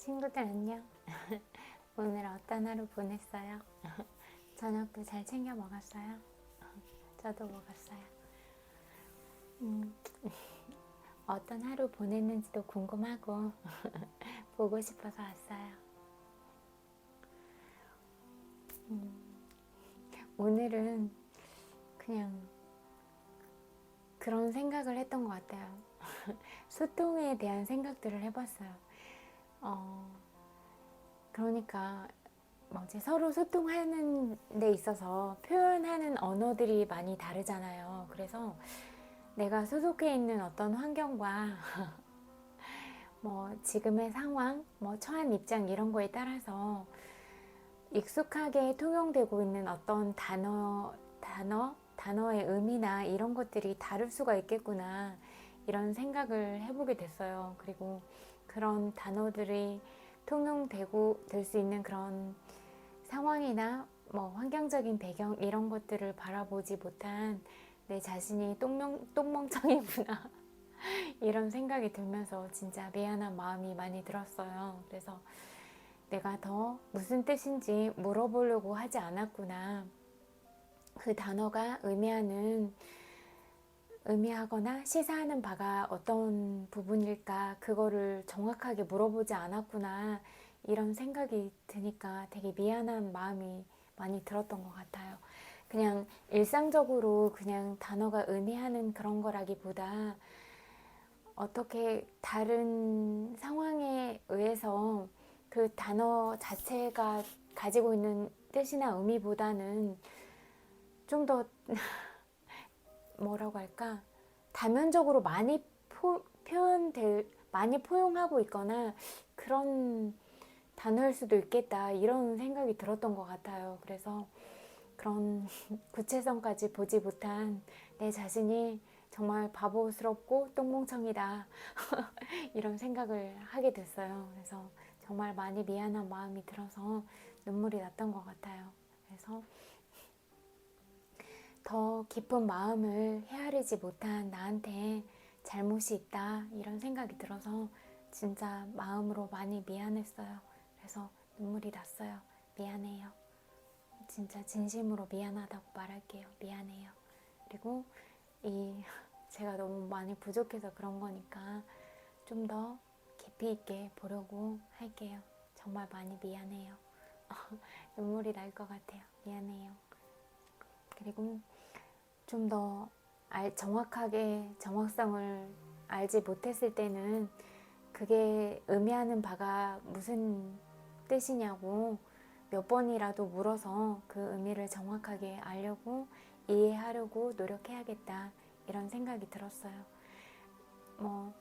친구들 안녕. 오늘 어떤 하루 보냈어요? 저녁도 잘 챙겨 먹었어요? 저도 먹었어요. 음, 어떤 하루 보냈는지도 궁금하고 보고 싶어서 왔어요. 오늘은 그냥 그런 생각을 했던 것 같아요. 소통에 대한 생각들을 해봤어요. 그러니까 뭐지, 서로 소통하는 데 있어서 표현하는 언어들이 많이 다르잖아요. 그래서 내가 소속해 있는 어떤 환경과 뭐 지금의 상황, 뭐 처한 입장 이런 거에 따라서 익숙하게 통용되고 있는 어떤 단어의 의미나 이런 것들이 다를 수가 있겠구나, 이런 생각을 해보게 됐어요. 그리고 그런 단어들이 통용되고 될 수 있는 그런 상황이나 뭐 환경적인 배경 이런 것들을 바라보지 못한 내 자신이 똥멍청이구나 이런 생각이 들면서 진짜 미안한 마음이 많이 들었어요. 그래서 내가 더 무슨 뜻인지 물어보려고 하지 않았구나. 그 단어가 의미하거나 시사하는 바가 어떤 부분일까, 그거를 정확하게 물어보지 않았구나, 이런 생각이 드니까 되게 미안한 마음이 많이 들었던 것 같아요. 그냥 일상적으로 그냥 단어가 의미하는 그런 거라기보다 어떻게 다른 상황에 의해서 그 단어 자체가 가지고 있는 뜻이나 의미보다는 좀 더 뭐라고 할까, 다면적으로 많이 포용하고 있거나 그런 단어일 수도 있겠다, 이런 생각이 들었던 것 같아요. 그래서 그런 구체성까지 보지 못한 내 자신이 정말 바보스럽고 똥멍청이다 이런 생각을 하게 됐어요. 그래서 정말 많이 미안한 마음이 들어서 눈물이 났던 것 같아요. 그래서 더 깊은 마음을 헤아리지 못한 나한테 잘못이 있다, 이런 생각이 들어서 진짜 마음으로 많이 미안했어요. 그래서 눈물이 났어요. 미안해요. 진짜 진심으로 미안하다고 말할게요. 미안해요. 그리고 제가 너무 많이 부족해서 그런 거니까 좀 더 깊이 있게 보려고 할게요. 정말 많이 미안해요. 눈물이 날 것 같아요. 미안해요. 그리고 좀 더 정확하게 정확성을 알지 못했을 때는 그게 의미하는 바가 무슨 뜻이냐고 몇 번이라도 물어서 그 의미를 정확하게 알려고 이해하려고 노력해야겠다, 이런 생각이 들었어요. 뭐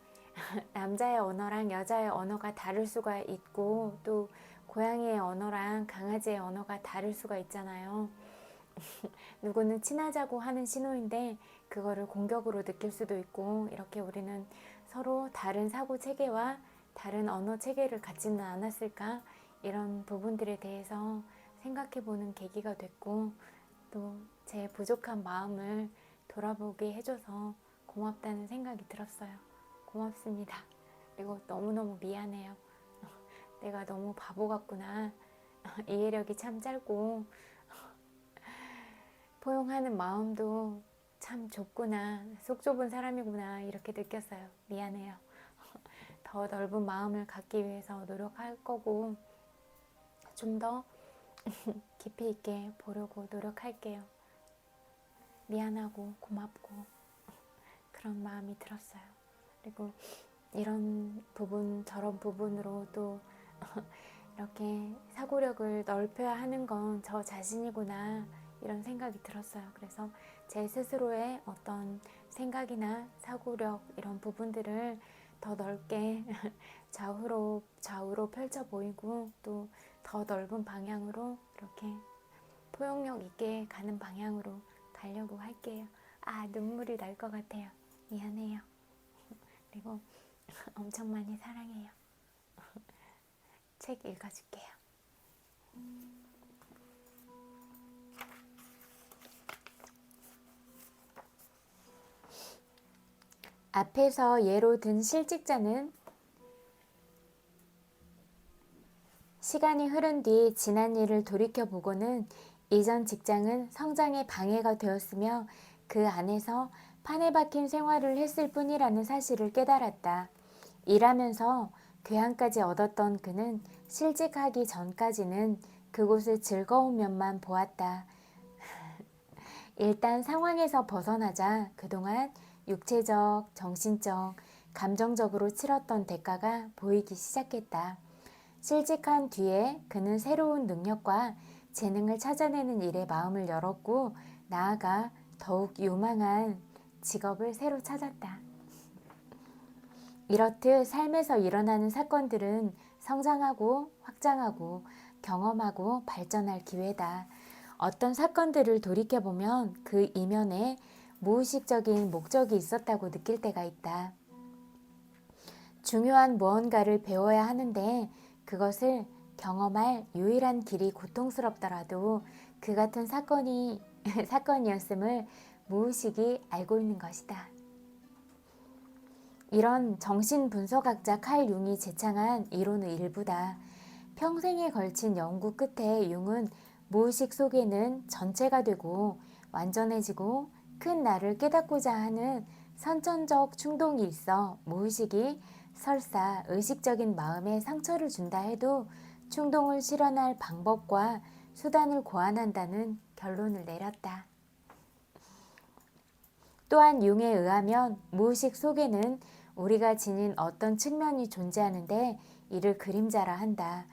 남자의 언어랑 여자의 언어가 다를 수가 있고, 또 고양이의 언어랑 강아지의 언어가 다를 수가 있잖아요. 누구는 친하자고 하는 신호인데 그거를 공격으로 느낄 수도 있고, 이렇게 우리는 서로 다른 사고 체계와 다른 언어 체계를 갖지는 않았을까, 이런 부분들에 대해서 생각해 보는 계기가 됐고, 또 제 부족한 마음을 돌아보게 해줘서 고맙다는 생각이 들었어요. 고맙습니다. 그리고 너무너무 미안해요. 내가 너무 바보 같구나. 이해력이 참 짧고 포용하는 마음도 참 좁구나, 속 좁은 사람이구나, 이렇게 느꼈어요. 미안해요. 더 넓은 마음을 갖기 위해서 노력할 거고, 좀 더 깊이 있게 보려고 노력할게요. 미안하고 고맙고 그런 마음이 들었어요. 그리고 이런 부분 저런 부분으로 또 이렇게 사고력을 넓혀야 하는 건 저 자신이구나, 이런 생각이 들었어요. 그래서 제 스스로의 어떤 생각이나 사고력 이런 부분들을 더 넓게 좌우로 펼쳐 보이고, 또 더 넓은 방향으로 이렇게 포용력 있게 가는 방향으로 가려고 할게요. 눈물이 날 것 같아요. 미안해요. 그리고 엄청 많이 사랑해요. 책 읽어줄게요. 앞에서 예로 든 실직자는 시간이 흐른 뒤 지난 일을 돌이켜보고는 이전 직장은 성장에 방해가 되었으며 그 안에서 판에 박힌 생활을 했을 뿐이라는 사실을 깨달았다. 일하면서 교양까지 얻었던 그는 실직하기 전까지는 그곳의 즐거운 면만 보았다. 일단 상황에서 벗어나자 그동안 육체적, 정신적, 감정적으로 치렀던 대가가 보이기 시작했다. 실직한 뒤에 그는 새로운 능력과 재능을 찾아내는 일에 마음을 열었고 나아가 더욱 요망한 직업을 새로 찾았다. 이렇듯 삶에서 일어나는 사건들은 성장하고 확장하고 경험하고 발전할 기회다. 어떤 사건들을 돌이켜보면 그 이면에 무의식적인 목적이 있었다고 느낄 때가 있다. 중요한 무언가를 배워야 하는데 그것을 경험할 유일한 길이 고통스럽더라도 그 같은 사건이었음을 무의식이 알고 있는 것이다. 이런 정신분석학자 칼 융이 제창한 이론의 일부다. 평생에 걸친 연구 끝에 융은 무의식 속에는 전체가 되고 완전해지고 큰 나를 깨닫고자 하는 선천적 충동이 있어 무의식이 설사 의식적인 마음에 상처를 준다 해도 충동을 실현할 방법과 수단을 고안한다는 결론을 내렸다. 또한 융에 의하면 무의식 속에는 우리가 지닌 어떤 측면이 존재하는데 이를 그림자라 한다.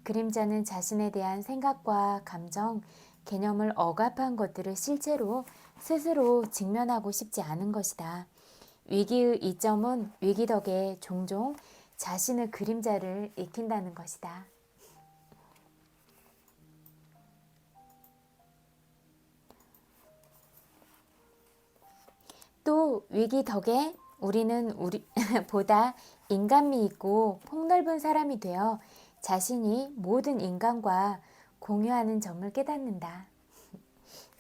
그림자는 자신에 대한 생각과 감정, 개념을 억압한 것들을 실제로 스스로 직면하고 싶지 않은 것이다. 위기의 이점은 위기 덕에 종종 자신의 그림자를 익힌다는 것이다. 또 위기 덕에 우리는 보다 인간미 있고 폭넓은 사람이 되어 자신이 모든 인간과 공유하는 점을 깨닫는다.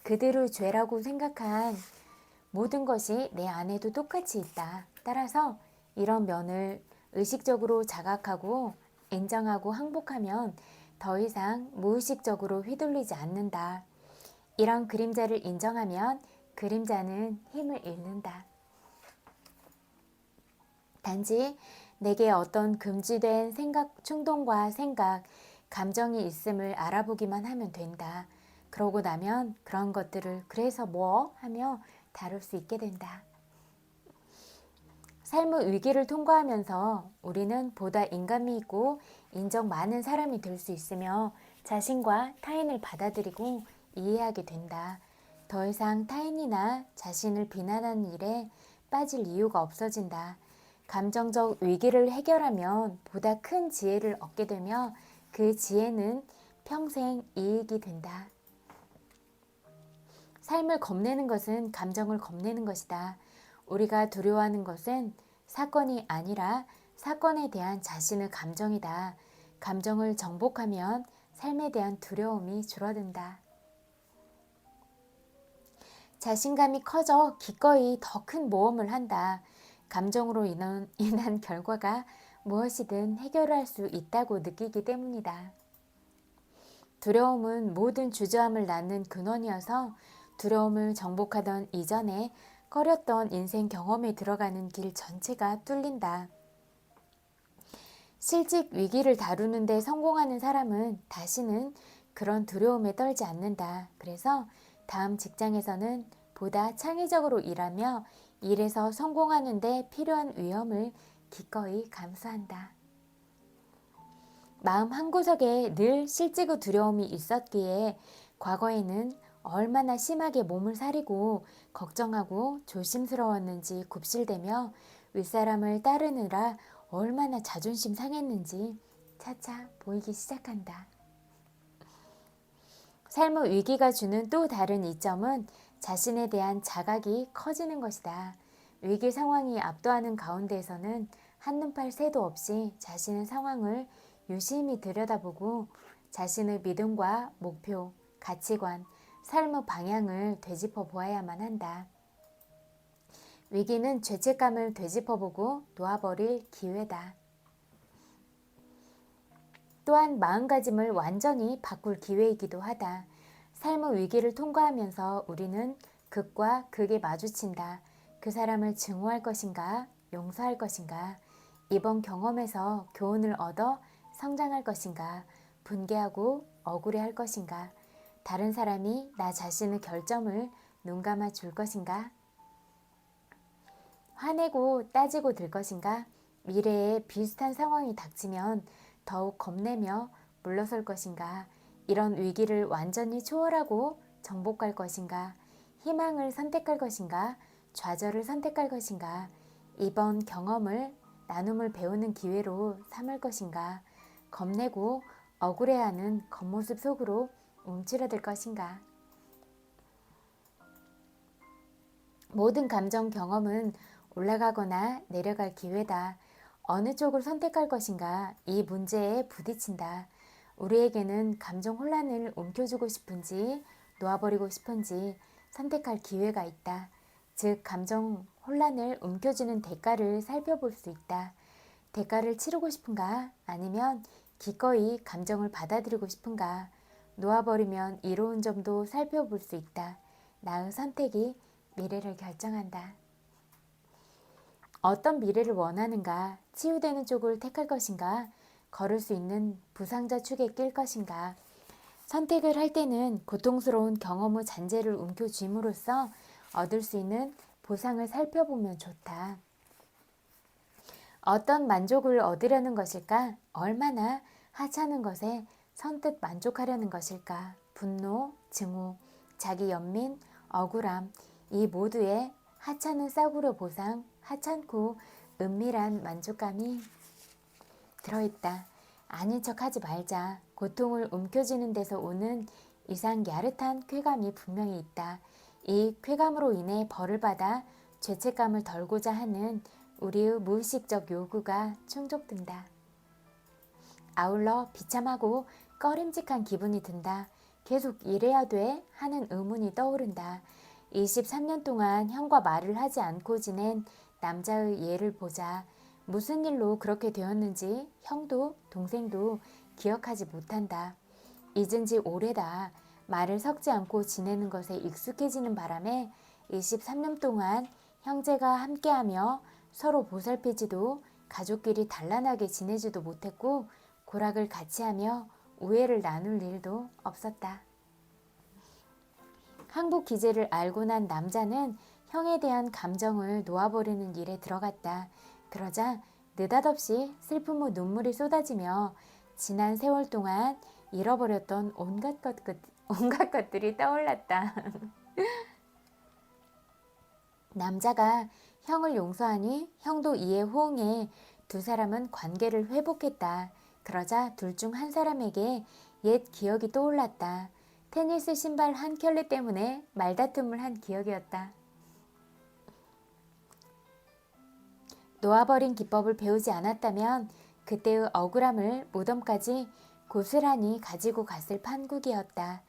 그들의 죄라고 생각한 모든 것이 내 안에도 똑같이 있다. 따라서 이런 면을 의식적으로 자각하고 인정하고 항복하면 더 이상 무의식적으로 휘둘리지 않는다. 이런 그림자를 인정하면 그림자는 힘을 잃는다. 단지 내게 어떤 금지된 충동과 생각, 감정이 있음을 알아보기만 하면 된다. 그러고 나면 그런 것들을 그래서 뭐? 하며 다룰 수 있게 된다. 삶의 위기를 통과하면서 우리는 보다 인간미 있고 인정 많은 사람이 될 수 있으며 자신과 타인을 받아들이고 이해하게 된다. 더 이상 타인이나 자신을 비난하는 일에 빠질 이유가 없어진다. 감정적 위기를 해결하면 보다 큰 지혜를 얻게 되며 그 지혜는 평생 이익이 된다. 삶을 겁내는 것은 감정을 겁내는 것이다. 우리가 두려워하는 것은 사건이 아니라 사건에 대한 자신의 감정이다. 감정을 정복하면 삶에 대한 두려움이 줄어든다. 자신감이 커져 기꺼이 더 큰 모험을 한다. 감정으로 인한 결과가 무엇이든 해결할 수 있다고 느끼기 때문이다. 두려움은 모든 주저함을 낳는 근원이어서 두려움을 정복하던 이전에 꺼렸던 인생 경험에 들어가는 길 전체가 뚫린다. 실직 위기를 다루는 데 성공하는 사람은 다시는 그런 두려움에 떨지 않는다. 그래서 다음 직장에서는 보다 창의적으로 일하며 일에서 성공하는 데 필요한 위험을 기꺼이 감수한다. 마음 한구석에 늘 실직의 두려움이 있었기에 과거에는 얼마나 심하게 몸을 사리고 걱정하고 조심스러웠는지 굽실대며 윗사람을 따르느라 얼마나 자존심 상했는지 차차 보이기 시작한다. 삶의 위기가 주는 또 다른 이점은 자신에 대한 자각이 커지는 것이다. 위기 상황이 압도하는 가운데에서는 한눈팔 새도 없이 자신의 상황을 유심히 들여다보고 자신의 믿음과 목표, 가치관, 삶의 방향을 되짚어 보아야만 한다. 위기는 죄책감을 되짚어보고 놓아버릴 기회다. 또한 마음가짐을 완전히 바꿀 기회이기도 하다. 삶의 위기를 통과하면서 우리는 극과 극에 마주친다. 그 사람을 증오할 것인가, 용서할 것인가, 이번 경험에서 교훈을 얻어 성장할 것인가, 분개하고 억울해할 것인가, 다른 사람이 나 자신의 결점을 눈감아 줄 것인가, 화내고 따지고 들 것인가, 미래에 비슷한 상황이 닥치면 더욱 겁내며 물러설 것인가, 이런 위기를 완전히 초월하고 정복할 것인가, 희망을 선택할 것인가, 좌절을 선택할 것인가, 이번 경험을 나눔을 배우는 기회로 삼을 것인가, 겁내고 억울해하는 겉모습 속으로 움츠러들 것인가. 모든 감정 경험은 올라가거나 내려갈 기회다. 어느 쪽을 선택할 것인가 이 문제에 부딪힌다. 우리에게는 감정 혼란을 움켜쥐고 싶은지 놓아버리고 싶은지 선택할 기회가 있다. 즉 감정 혼란을 움켜쥐는 대가를 살펴볼 수 있다. 대가를 치르고 싶은가 아니면 기꺼이 감정을 받아들이고 싶은가. 놓아버리면 이로운 점도 살펴볼 수 있다. 나의 선택이 미래를 결정한다. 어떤 미래를 원하는가? 치유되는 쪽을 택할 것인가? 걸을 수 있는 부상자 축에 낄 것인가? 선택을 할 때는 고통스러운 경험의 잔재를 움켜쥐므로써 얻을 수 있는 보상을 살펴보면 좋다. 어떤 만족을 얻으려는 것일까? 얼마나 하찮은 것에 선뜻 만족하려는 것일까? 분노, 증오, 자기 연민, 억울함, 이 모두에 하찮은 싸구려 보상, 하찮고 은밀한 만족감이 들어있다. 아닌 척하지 말자. 고통을 움켜쥐는 데서 오는 이상 야릇한 쾌감이 분명히 있다. 이 쾌감으로 인해 벌을 받아 죄책감을 덜고자 하는 우리의 무의식적 요구가 충족된다. 아울러 비참하고 꺼림직한 기분이 든다. 계속 이래야 돼? 하는 의문이 떠오른다. 23년 동안 형과 말을 하지 않고 지낸 남자의 예를 보자. 무슨 일로 그렇게 되었는지 형도 동생도 기억하지 못한다. 잊은 지 오래다. 말을 섞지 않고 지내는 것에 익숙해지는 바람에 23년 동안 형제가 함께하며 서로 보살피지도 가족끼리 단란하게 지내지도 못했고 고락을 같이 하며 우애를 나눌 일도 없었다. 항복 기제를 알고 난 남자는 형에 대한 감정을 놓아버리는 일에 들어갔다. 그러자 느닷없이 슬픔의 눈물이 쏟아지며 지난 세월 동안 잃어버렸던 온갖 것들이 떠올랐다. 남자가 형을 용서하니 형도 이에 호응해 두 사람은 관계를 회복했다. 그러자 둘 중 한 사람에게 옛 기억이 떠올랐다. 테니스 신발 한 켤레 때문에 말다툼을 한 기억이었다. 놓아버린 기법을 배우지 않았다면 그때의 억울함을 무덤까지 고스란히 가지고 갔을 판국이었다.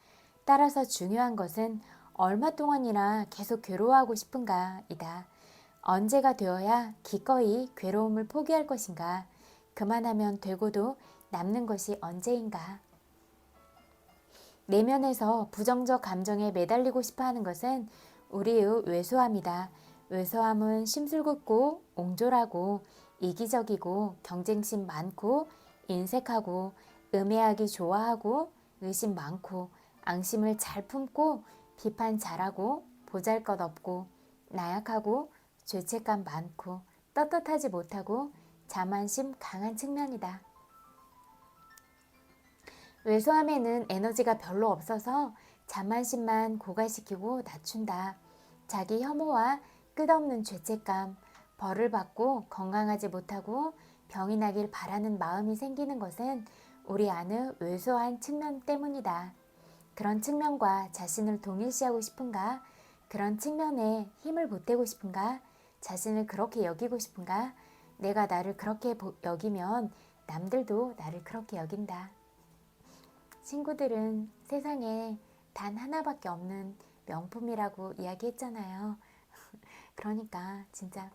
따라서 중요한 것은 얼마 동안이나 계속 괴로워하고 싶은가이다. 언제가 되어야 기꺼이 괴로움을 포기할 것인가? 그만하면 되고도 남는 것이 언제인가? 내면에서 부정적 감정에 매달리고 싶어하는 것은 우리의 왜소함이다. 왜소함은 심술궂고 옹졸하고 이기적이고 경쟁심 많고 인색하고 음해하기 좋아하고 의심 많고 앙심을 잘 품고 비판 잘하고 보잘것없고 나약하고 죄책감 많고 떳떳하지 못하고 자만심 강한 측면이다. 왜소함에는 에너지가 별로 없어서 자만심만 고갈시키고 낮춘다. 자기 혐오와 끝없는 죄책감, 벌을 받고 건강하지 못하고 병이 나길 바라는 마음이 생기는 것은 우리 안의 왜소한 측면 때문이다. 그런 측면과 자신을 동일시하고 싶은가? 그런 측면에 힘을 보태고 싶은가? 자신을 그렇게 여기고 싶은가? 내가 나를 그렇게 여기면 남들도 나를 그렇게 여긴다. 친구들은 세상에 단 하나밖에 없는 명품이라고 이야기했잖아요. 그러니까 진짜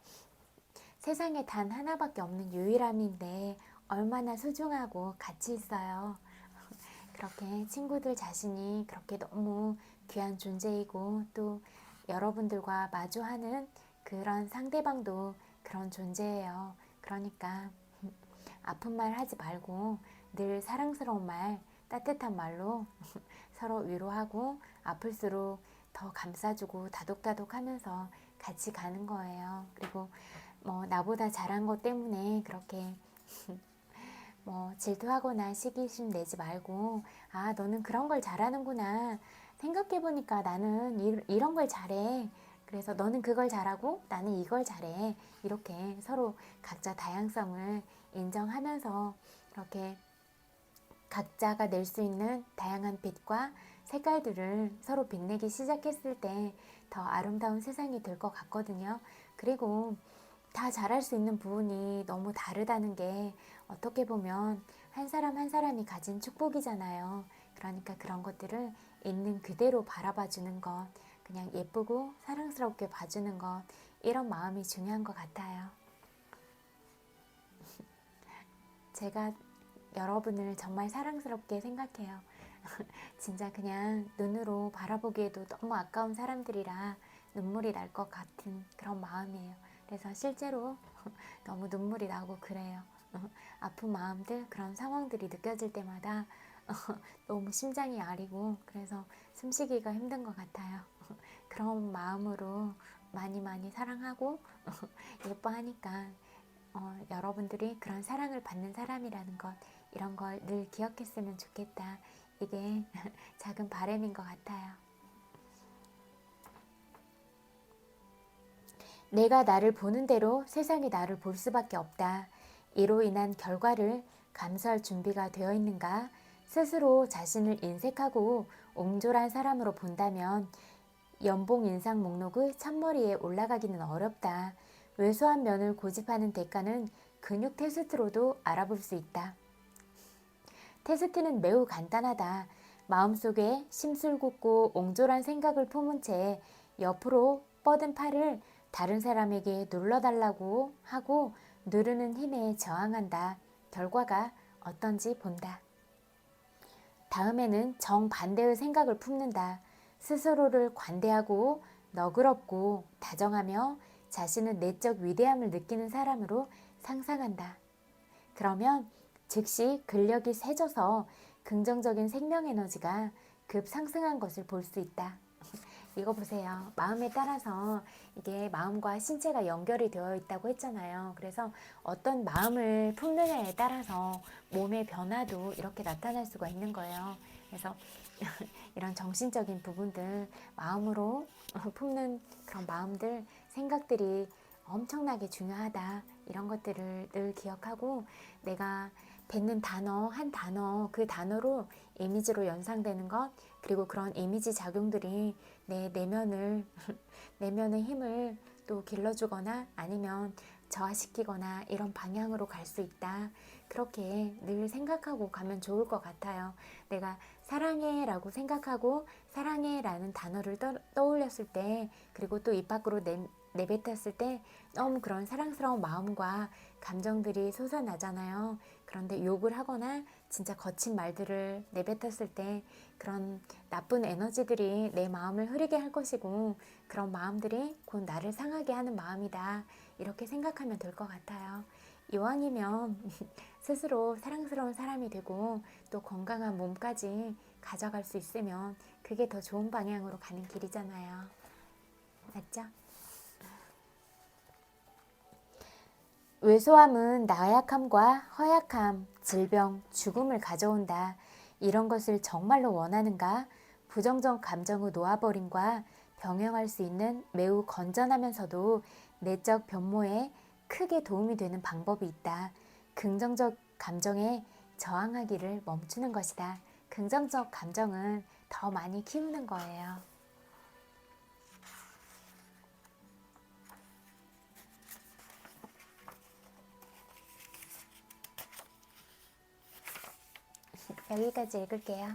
세상에 단 하나밖에 없는 유일함인데 얼마나 소중하고 가치 있어요. 그렇게 친구들 자신이 그렇게 너무 귀한 존재이고 또 여러분들과 마주하는 그런 상대방도 그런 존재예요. 그러니까 아픈 말 하지 말고 늘 사랑스러운 말, 따뜻한 말로 서로 위로하고 아플수록 더 감싸주고 다독다독 하면서 같이 가는 거예요. 그리고 뭐 나보다 잘한 것 때문에 그렇게 뭐 질투하거나 시기심 내지 말고 아 너는 그런 걸 잘하는구나 생각해보니까 나는 이런 걸 잘해 그래서 너는 그걸 잘하고 나는 이걸 잘해 이렇게 서로 각자 다양성을 인정하면서 이렇게 각자가 낼 수 있는 다양한 빛과 색깔들을 서로 빛내기 시작했을 때 더 아름다운 세상이 될 것 같거든요. 그리고 다 잘할 수 있는 부분이 너무 다르다는 게 어떻게 보면 한 사람 한 사람이 가진 축복이잖아요. 그러니까 그런 것들을 있는 그대로 바라봐 주는 것, 그냥 예쁘고 사랑스럽게 봐주는 것, 이런 마음이 중요한 것 같아요. 제가 여러분을 정말 사랑스럽게 생각해요. 진짜 그냥 눈으로 바라보기에도 너무 아까운 사람들이라 눈물이 날 것 같은 그런 마음이에요. 그래서 실제로 너무 눈물이 나고 그래요. 아픈 마음들, 그런 상황들이 느껴질 때마다 너무 심장이 아리고 그래서 숨쉬기가 힘든 것 같아요. 그런 마음으로 많이 많이 사랑하고 예뻐하니까 여러분들이 그런 사랑을 받는 사람이라는 것, 이런 걸 늘 기억했으면 좋겠다. 이게 작은 바람인 것 같아요. 내가 나를 보는 대로 세상이 나를 볼 수밖에 없다. 이로 인한 결과를 감수할 준비가 되어 있는가? 스스로 자신을 인색하고 옹졸한 사람으로 본다면 연봉 인상 목록의 첫머리에 올라가기는 어렵다. 왜소한 면을 고집하는 대가는 근육 테스트로도 알아볼 수 있다. 테스트는 매우 간단하다. 마음속에 심술궂고 옹졸한 생각을 품은 채 옆으로 뻗은 팔을 다른 사람에게 눌러달라고 하고 누르는 힘에 저항한다. 결과가 어떤지 본다. 다음에는 정반대의 생각을 품는다. 스스로를 관대하고 너그럽고 다정하며 자신은 내적 위대함을 느끼는 사람으로 상상한다. 그러면 즉시 근력이 세져서 긍정적인 생명 에너지가 급상승한 것을 볼 수 있다. 이거 보세요. 마음에 따라서 이게 마음과 신체가 연결이 되어 있다고 했잖아요. 그래서 어떤 마음을 품느냐에 따라서 몸의 변화도 이렇게 나타날 수가 있는 거예요. 그래서 이런 정신적인 부분들, 마음으로 품는 그런 마음들, 생각들이 엄청나게 중요하다. 이런 것들을 늘 기억하고 내가 뱉는 단어, 한 단어, 그 단어로 이미지로 연상되는 것, 그리고 그런 이미지 작용들이 내 내면의 힘을 또 길러주거나 아니면 저하시키거나 이런 방향으로 갈 수 있다. 그렇게 늘 생각하고 가면 좋을 것 같아요. 내가 사랑해 라고 생각하고 사랑해 라는 단어를 떠올렸을 때 그리고 또 입 밖으로 내뱉었을 때 너무 그런 사랑스러운 마음과 감정들이 솟아나잖아요. 그런데 욕을 하거나 진짜 거친 말들을 내뱉었을 때 그런 나쁜 에너지들이 내 마음을 흐리게 할 것이고 그런 마음들이 곧 나를 상하게 하는 마음이다. 이렇게 생각하면 될 것 같아요. 이왕이면 스스로 사랑스러운 사람이 되고 또 건강한 몸까지 가져갈 수 있으면 그게 더 좋은 방향으로 가는 길이잖아요. 맞죠? 왜소함은 나약함과 허약함, 질병, 죽음을 가져온다. 이런 것을 정말로 원하는가? 부정적 감정의 놓아버림과 병행할 수 있는 매우 건전하면서도 내적 변모에 크게 도움이 되는 방법이 있다. 긍정적 감정에 저항하기를 멈추는 것이다. 긍정적 감정은 더 많이 키우는 거예요. 여기까지 읽을게요.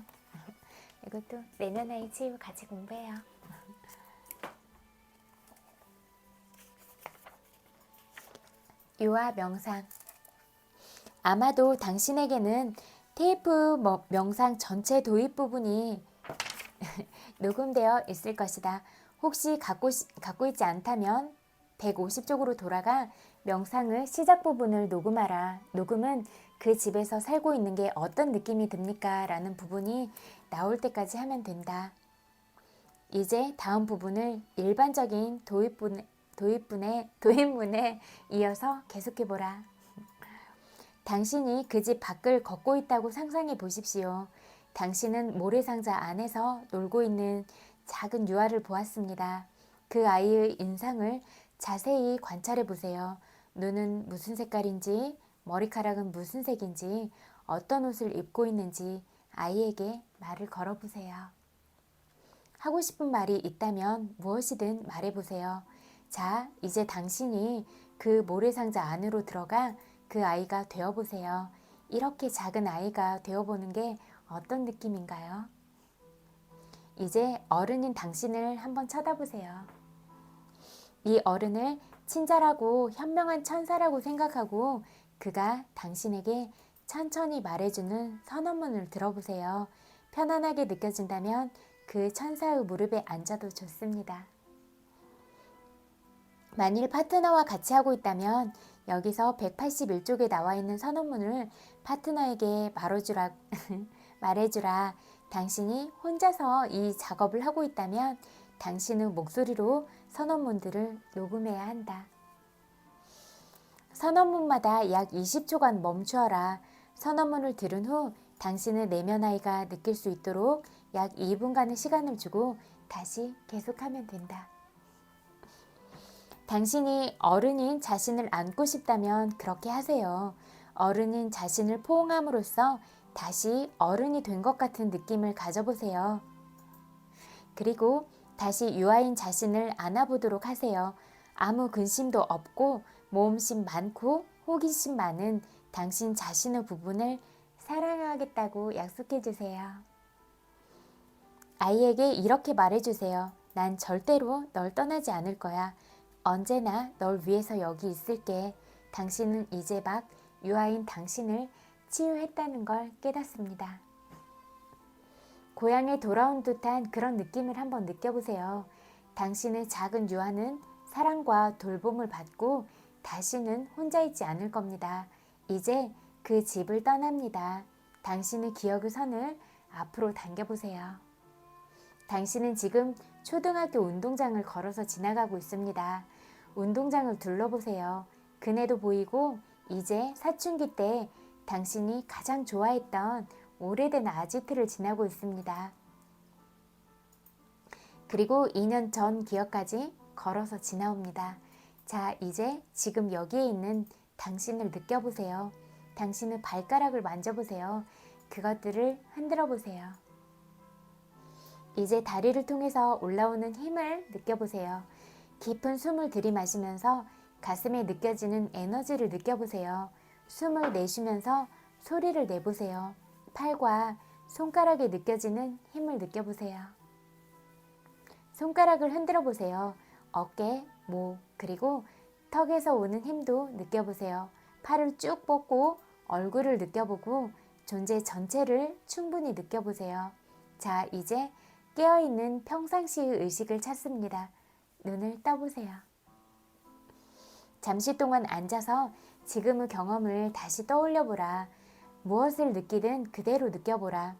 이것도 내년의 치유 같이 공부해요. 유아 명상. 아마도 당신에게는 테이프 명상 전체 도입 부분이 녹음되어 있을 것이다. 혹시 갖고 있지 않다면 150쪽으로 돌아가 명상의 시작 부분을 녹음하라. 녹음은 그 집에서 살고 있는 게 어떤 느낌이 듭니까? 라는 부분이 나올 때까지 하면 된다. 이제 다음 부분을 일반적인 도입문에 이어서 계속해보라. 당신이 그 집 밖을 걷고 있다고 상상해 보십시오. 당신은 모래상자 안에서 놀고 있는 작은 유아를 보았습니다. 그 아이의 인상을 자세히 관찰해 보세요. 눈은 무슨 색깔인지, 머리카락은 무슨 색인지, 어떤 옷을 입고 있는지 아이에게 말을 걸어보세요. 하고 싶은 말이 있다면 무엇이든 말해보세요. 자, 이제 당신이 그 모래상자 안으로 들어가 그 아이가 되어보세요. 이렇게 작은 아이가 되어보는 게 어떤 느낌인가요? 이제 어른인 당신을 한번 쳐다보세요. 이 어른을 친절하고 현명한 천사라고 생각하고 그가 당신에게 천천히 말해주는 선언문을 들어보세요. 편안하게 느껴진다면 그 천사의 무릎에 앉아도 좋습니다. 만일 파트너와 같이 하고 있다면 여기서 181쪽에 나와 있는 선언문을 파트너에게 말해주라. 당신이 혼자서 이 작업을 하고 있다면 당신의 목소리로 선언문들을 녹음해야 한다. 선언문마다 약 20초간 멈추어라. 선언문을 들은 후 당신의 내면 아이가 느낄 수 있도록 약 2분간의 시간을 주고 다시 계속하면 된다. 당신이 어른인 자신을 안고 싶다면 그렇게 하세요. 어른인 자신을 포옹함으로써 다시 어른이 된 것 같은 느낌을 가져보세요. 그리고 다시 유아인 자신을 안아보도록 하세요. 아무 근심도 없고 모험심 많고 호기심 많은 당신 자신의 부분을 사랑하겠다고 약속해 주세요. 아이에게 이렇게 말해주세요. 난 절대로 널 떠나지 않을 거야. 언제나 널 위해서 여기 있을게. 당신은 이제 막 유아인 당신을 치유했다는 걸 깨닫습니다. 고향에 돌아온 듯한 그런 느낌을 한번 느껴보세요. 당신의 작은 유아는 사랑과 돌봄을 받고 다시는 혼자 있지 않을 겁니다. 이제 그 집을 떠납니다. 당신의 기억의 선을 앞으로 당겨보세요. 당신은 지금 초등학교 운동장을 걸어서 지나가고 있습니다. 운동장을 둘러보세요. 그네도 보이고 이제 사춘기 때 당신이 가장 좋아했던 오래된 아지트를 지나고 있습니다. 그리고 2년 전 기억까지 걸어서 지나옵니다. 자, 이제 지금 여기에 있는 당신을 느껴보세요. 당신의 발가락을 만져보세요. 그것들을 흔들어 보세요. 이제 다리를 통해서 올라오는 힘을 느껴보세요. 깊은 숨을 들이마시면서 가슴에 느껴지는 에너지를 느껴보세요. 숨을 내쉬면서 소리를 내보세요. 팔과 손가락에 느껴지는 힘을 느껴보세요. 손가락을 흔들어 보세요. 어깨, 목, 그리고 턱에서 오는 힘도 느껴보세요. 팔을 쭉 뻗고 얼굴을 느껴보고 존재 전체를 충분히 느껴보세요. 자, 이제 깨어있는 평상시의 의식을 찾습니다. 눈을 떠보세요. 잠시 동안 앉아서 지금의 경험을 다시 떠올려보라. 무엇을 느끼든 그대로 느껴보라.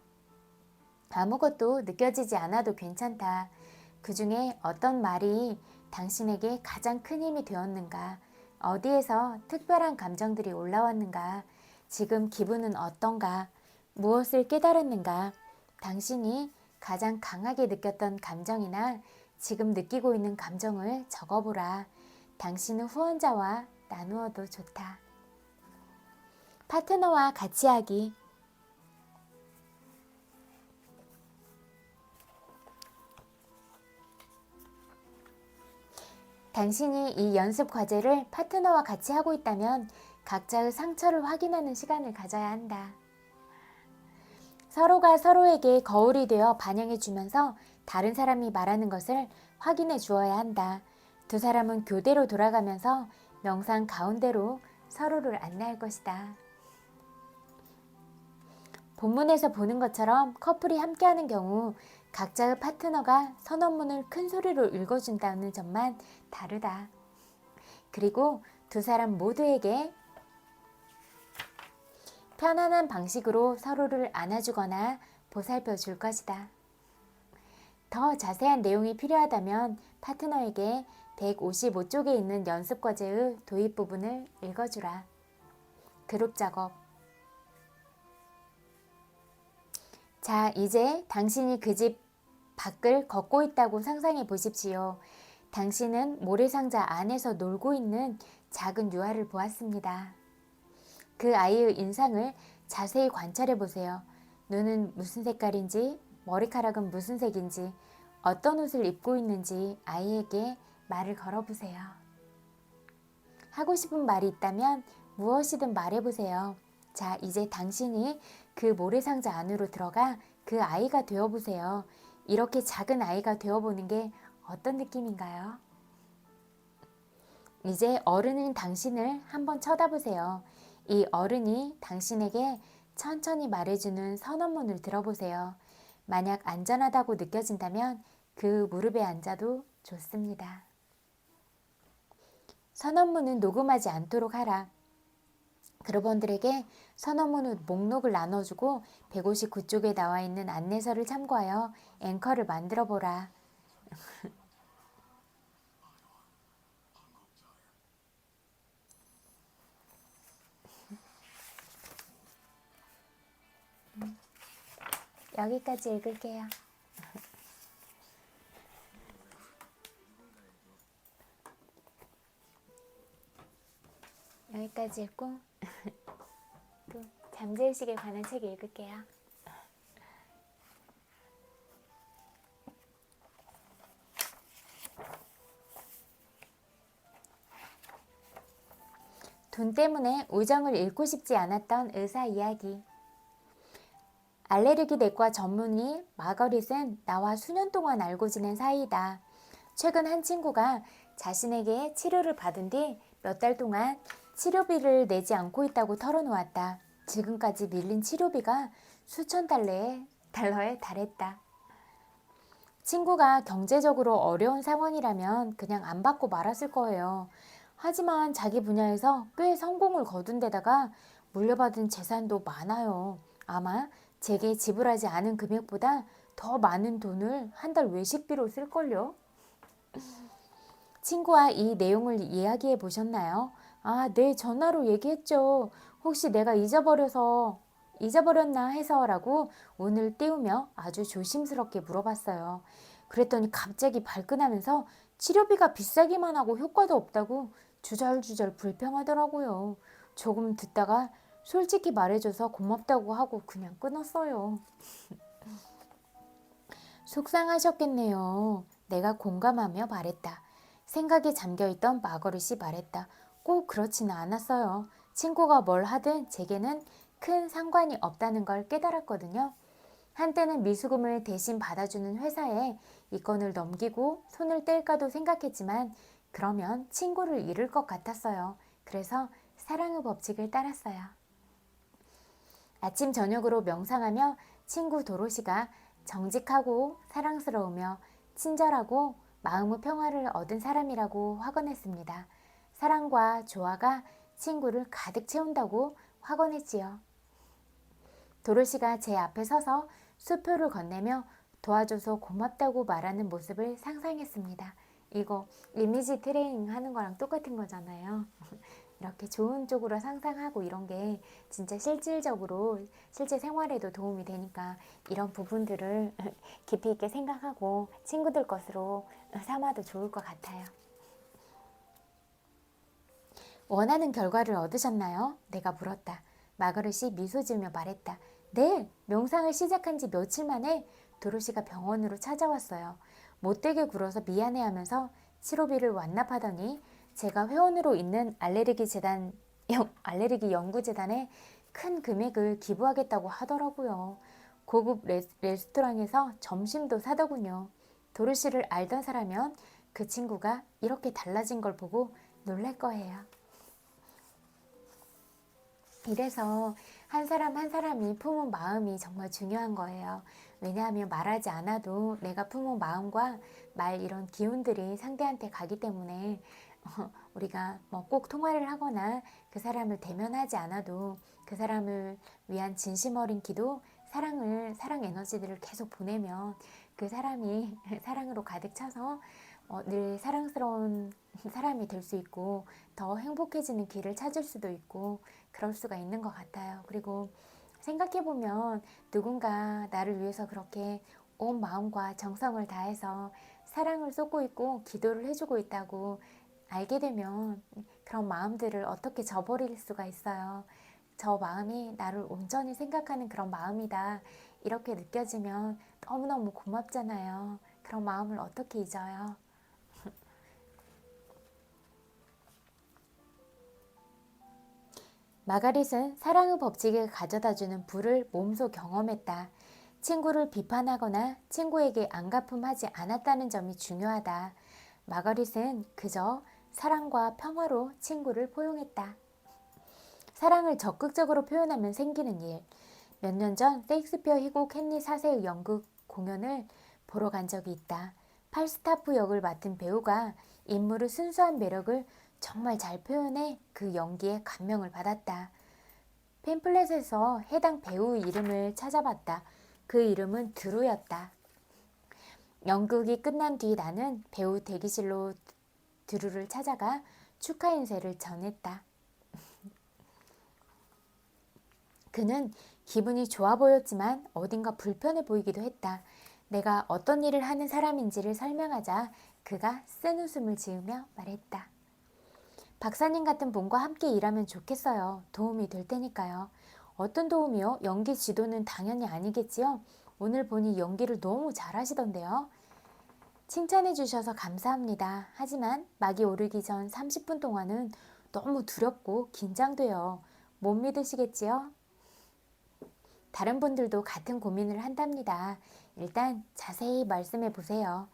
아무것도 느껴지지 않아도 괜찮다. 그 중에 어떤 말이 당신에게 가장 큰 힘이 되었는가? 어디에서 특별한 감정들이 올라왔는가? 지금 기분은 어떤가? 무엇을 깨달았는가? 당신이 가장 강하게 느꼈던 감정이나 지금 느끼고 있는 감정을 적어보라. 당신은 후원자와 나누어도 좋다. 파트너와 같이 하기. 당신이 이 연습 과제를 파트너와 같이 하고 있다면 각자의 상처를 확인하는 시간을 가져야 한다. 서로가 서로에게 거울이 되어 반영해 주면서 다른 사람이 말하는 것을 확인해 주어야 한다. 두 사람은 교대로 돌아가면서 명상 가운데로 서로를 안내할 것이다. 본문에서 보는 것처럼 커플이 함께하는 경우 각자의 파트너가 선언문을 큰 소리로 읽어준다는 점만 다르다. 그리고 두 사람 모두에게 편안한 방식으로 서로를 안아주거나 보살펴 줄 것이다. 더 자세한 내용이 필요하다면 파트너에게 155쪽에 있는 연습과제의 도입 부분을 읽어주라. 그룹 작업. 자, 이제 당신이 그 집 밖을 걷고 있다고 상상해 보십시오. 당신은 모래상자 안에서 놀고 있는 작은 유아를 보았습니다. 그 아이의 인상을 자세히 관찰해 보세요. 눈은 무슨 색깔인지, 머리카락은 무슨 색인지, 어떤 옷을 입고 있는지 아이에게 말을 걸어보세요. 하고 싶은 말이 있다면 무엇이든 말해보세요. 자, 이제 당신이 그 모래상자 안으로 들어가 그 아이가 되어보세요. 이렇게 작은 아이가 되어보는 게 어떤 느낌인가요? 이제 어른인 당신을 한번 쳐다보세요. 이 어른이 당신에게 천천히 말해주는 선언문을 들어보세요. 만약 안전하다고 느껴진다면 그 무릎에 앉아도 좋습니다. 선언문은 녹음하지 않도록 하라. 그룹원들에게 선언문의 목록을 나눠주고 159쪽에 나와 있는 안내서를 참고하여 앵커를 만들어 보라. 여기까지 읽을게요. 여기까지 읽고 또 잠재의식에 관한 책 읽을게요. 돈 때문에 우정을 잃고 싶지 않았던 의사 이야기. 알레르기 내과 전문의 마거릿은 나와 수년 동안 알고 지낸 사이이다. 최근 한 친구가 자신에게 치료를 받은 뒤 몇 달 동안 치료비를 내지 않고 있다고 털어놓았다. 지금까지 밀린 치료비가 수천 달러에 달했다. 친구가 경제적으로 어려운 상황이라면 그냥 안 받고 말았을 거예요. 하지만 자기 분야에서 꽤 성공을 거둔 데다가 물려받은 재산도 많아요. 아마 제게 지불하지 않은 금액보다 더 많은 돈을 한 달 외식비로 쓸걸요? 친구와 이 내용을 이야기해 보셨나요? 아, 네, 전화로 얘기했죠. 혹시 내가 잊어버렸나 해서라고 오늘 띄우며 아주 조심스럽게 물어봤어요. 그랬더니 갑자기 발끈하면서 치료비가 비싸기만 하고 효과도 없다고 주절주절 불평하더라고요. 조금 듣다가 솔직히 말해줘서 고맙다고 하고 그냥 끊었어요. 속상하셨겠네요. 내가 공감하며 말했다. 생각에 잠겨있던 마거릿이 말했다. 꼭 그렇지는 않았어요. 친구가 뭘 하든 제게는 큰 상관이 없다는 걸 깨달았거든요. 한때는 미수금을 대신 받아주는 회사에 이 건을 넘기고 손을 뗄까도 생각했지만 그러면 친구를 잃을 것 같았어요. 그래서 사랑의 법칙을 따랐어요. 아침 저녁으로 명상하며 친구 도로시가 정직하고 사랑스러우며 친절하고 마음의 평화를 얻은 사람이라고 확언했습니다. 사랑과 조화가 친구를 가득 채운다고 확언했지요. 도로시가 제 앞에 서서 수표를 건네며 도와줘서 고맙다고 말하는 모습을 상상했습니다. 이거 이미지 트레이닝 하는 거랑 똑같은 거잖아요. 이렇게 좋은 쪽으로 상상하고 이런 게 진짜 실질적으로 실제 생활에도 도움이 되니까 이런 부분들을 깊이 있게 생각하고 친구들 것으로 삼아도 좋을 것 같아요. 원하는 결과를 얻으셨나요? 내가 물었다. 마거릿이 미소 지으며 말했다. 네, 명상을 시작한 지 며칠 만에 도로시가 병원으로 찾아왔어요. 못되게 굴어서 미안해하면서 치료비를 완납하더니 제가 회원으로 있는 알레르기 연구재단에 큰 금액을 기부하겠다고 하더라고요. 고급 레스토랑에서 점심도 사더군요. 도로시를 알던 사람이면 그 친구가 이렇게 달라진 걸 보고 놀랄 거예요. 이래서 한 사람 한 사람이 품은 마음이 정말 중요한 거예요. 왜냐하면 말하지 않아도 내가 품은 마음과 말 이런 기운들이 상대한테 가기 때문에 우리가 뭐 꼭 통화를 하거나 그 사람을 대면하지 않아도 그 사람을 위한 진심 어린 기도, 사랑 에너지들을 계속 보내면 그 사람이 사랑으로 가득 차서 늘 사랑스러운 사람이 될 수 있고 더 행복해지는 길을 찾을 수도 있고 그럴 수가 있는 것 같아요. 그리고 생각해보면 누군가 나를 위해서 그렇게 온 마음과 정성을 다해서 사랑을 쏟고 있고 기도를 해주고 있다고 알게 되면 그런 마음들을 어떻게 저버릴 수가 있어요. 저 마음이 나를 온전히 생각하는 그런 마음이다. 이렇게 느껴지면 너무너무 고맙잖아요. 그런 마음을 어떻게 잊어요? 마가릿은 사랑의 법칙을 가져다주는 불을 몸소 경험했다. 친구를 비판하거나 친구에게 안갚음하지 않았다는 점이 중요하다. 마가릿은 그저 사랑과 평화로 친구를 포용했다. 사랑을 적극적으로 표현하면 생기는 일. 몇 년 전 세익스피어 희곡 헨리 4세의 연극 공연을 보러 간 적이 있다. 팔스타프 역을 맡은 배우가 인물의 순수한 매력을 정말 잘 표현해 그 연기에 감명을 받았다. 팸플렛에서 해당 배우 이름을 찾아봤다. 그 이름은 드루였다. 연극이 끝난 뒤 나는 배우 대기실로 드루를 찾아가 축하 인사를 전했다. 그는 기분이 좋아 보였지만 어딘가 불편해 보이기도 했다. 내가 어떤 일을 하는 사람인지를 설명하자 그가 쓴 웃음을 지으며 말했다. 박사님 같은 분과 함께 일하면 좋겠어요. 도움이 될 테니까요. 어떤 도움이요? 연기 지도는 당연히 아니겠지요? 오늘 보니 연기를 너무 잘하시던데요. 칭찬해 주셔서 감사합니다. 하지만 막이 오르기 전 30분 동안은 너무 두렵고 긴장돼요. 못 믿으시겠지요? 다른 분들도 같은 고민을 한답니다. 일단 자세히 말씀해 보세요.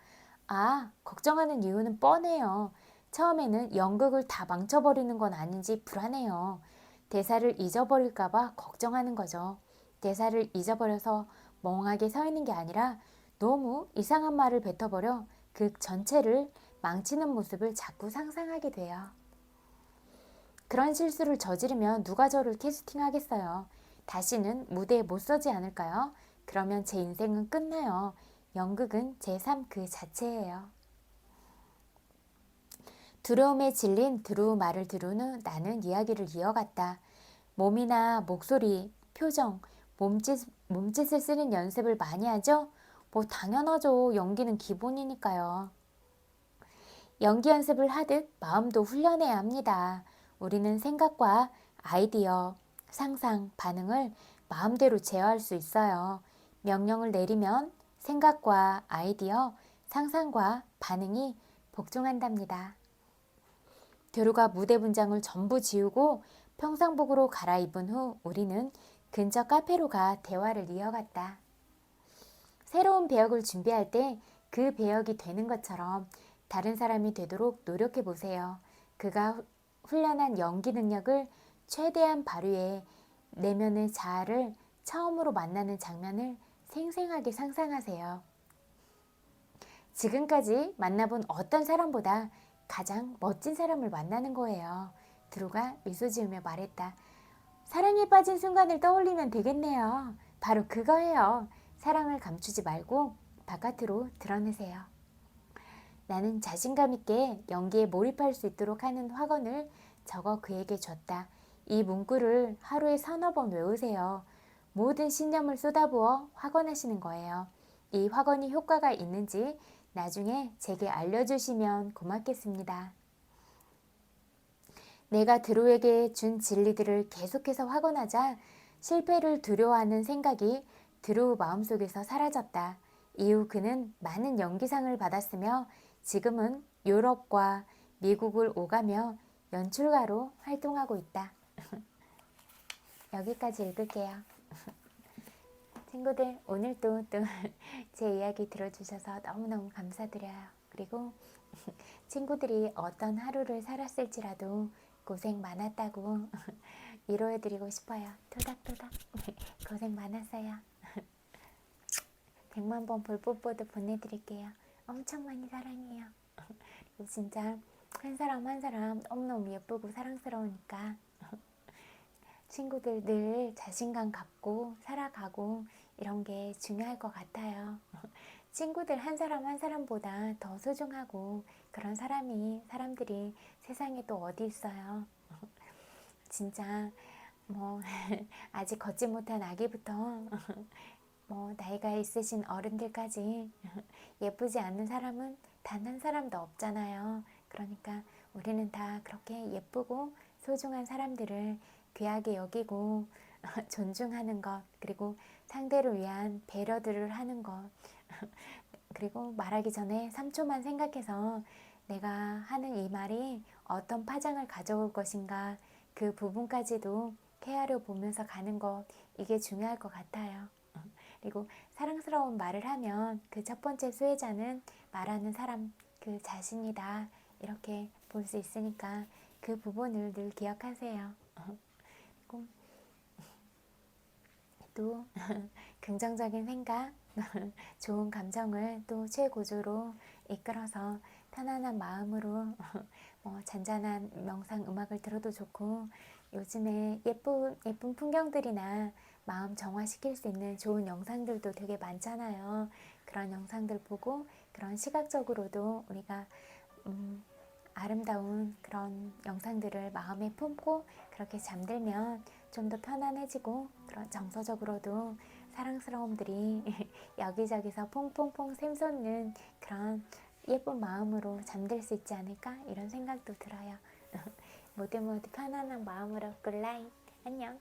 아, 걱정하는 이유는 뻔해요. 처음에는 연극을 다 망쳐버리는 건 아닌지 불안해요. 대사를 잊어버릴까봐 걱정하는 거죠. 대사를 잊어버려서 멍하게 서 있는 게 아니라 너무 이상한 말을 뱉어버려 그 전체를 망치는 모습을 자꾸 상상하게 돼요. 그런 실수를 저지르면 누가 저를 캐스팅하겠어요. 다시는 무대에 못 서지 않을까요? 그러면 제 인생은 끝나요. 연극은 제 삶 그 자체예요. 두려움에 질린 드루 말을 들은 후 나는 이야기를 이어갔다. 몸이나 목소리, 표정, 몸짓을 쓰는 연습을 많이 하죠? 뭐 당연하죠. 연기는 기본이니까요. 연기 연습을 하듯 마음도 훈련해야 합니다. 우리는 생각과 아이디어, 상상, 반응을 마음대로 제어할 수 있어요. 명령을 내리면 생각과 아이디어, 상상과 반응이 복종한답니다. 드루가 무대 분장을 전부 지우고 평상복으로 갈아입은 후 우리는 근처 카페로 가 대화를 이어갔다. 새로운 배역을 준비할 때 그 배역이 되는 것처럼 다른 사람이 되도록 노력해 보세요. 그가 훈련한 연기 능력을 최대한 발휘해 내면의 자아를 처음으로 만나는 장면을 생생하게 상상하세요. 지금까지 만나본 어떤 사람보다 가장 멋진 사람을 만나는 거예요. 드루가 미소 지으며 말했다. 사랑에 빠진 순간을 떠올리면 되겠네요. 바로 그거예요. 사랑을 감추지 말고 바깥으로 드러내세요. 나는 자신감 있게 연기에 몰입할 수 있도록 하는 확언을 적어 그에게 줬다. 이 문구를 하루에 3~4번 외우세요. 모든 신념을 쏟아부어 확언하시는 거예요. 이 확언이 효과가 있는지 나중에 제게 알려주시면 고맙겠습니다. 내가 드루에게 준 진리들을 계속해서 확언하자 실패를 두려워하는 생각이 드루 마음속에서 사라졌다. 이후 그는 많은 연기상을 받았으며 지금은 유럽과 미국을 오가며 연출가로 활동하고 있다. 여기까지 읽을게요. 친구들 오늘도 또 제 이야기 들어주셔서 너무너무 감사드려요. 그리고 친구들이 어떤 하루를 살았을지라도 고생 많았다고 위로해드리고 싶어요. 토닥토닥. 고생 많았어요. 100만 번 볼뽀뽀도 보내드릴게요. 엄청 많이 사랑해요. 진짜 한 사람 한 사람 너무너무 예쁘고 사랑스러우니까 친구들 늘 자신감 갖고 살아가고 이런 게 중요할 것 같아요. 친구들 한 사람 한 사람보다 더 소중하고 그런 사람들이 세상에 또 어디 있어요. 진짜 뭐 아직 걷지 못한 아기부터 뭐 나이가 있으신 어른들까지 예쁘지 않는 사람은 단 한 사람도 없잖아요. 그러니까 우리는 다 그렇게 예쁘고 소중한 사람들을 귀하게 여기고 존중하는 것, 그리고 상대를 위한 배려들을 하는 것, 그리고 말하기 전에 3초만 생각해서 내가 하는 이 말이 어떤 파장을 가져올 것인가, 그 부분까지도 헤아려 보면서 가는 것, 이게 중요할 것 같아요. 그리고 사랑스러운 말을 하면 그 첫 번째 수혜자는 말하는 사람 그 자신이다, 이렇게 볼 수 있으니까 그 부분을 늘 기억하세요. 그리고 또 긍정적인 생각, 좋은 감정을 또 최고조로 이끌어서 편안한 마음으로 잔잔한 명상 음악을 들어도 좋고, 요즘에 예쁜 풍경들이나 마음 정화시킬 수 있는 좋은 영상들도 되게 많잖아요. 그런 영상들 보고 그런 시각적으로도 우리가 아름다운 그런 영상들을 마음에 품고 그렇게 잠들면 좀 더 편안해지고, 그런 정서적으로도 사랑스러움들이 여기저기서 퐁퐁퐁 샘솟는 그런 예쁜 마음으로 잠들 수 있지 않을까, 이런 생각도 들어요. 모두 모두 편안한 마음으로 굿나잇. 안녕.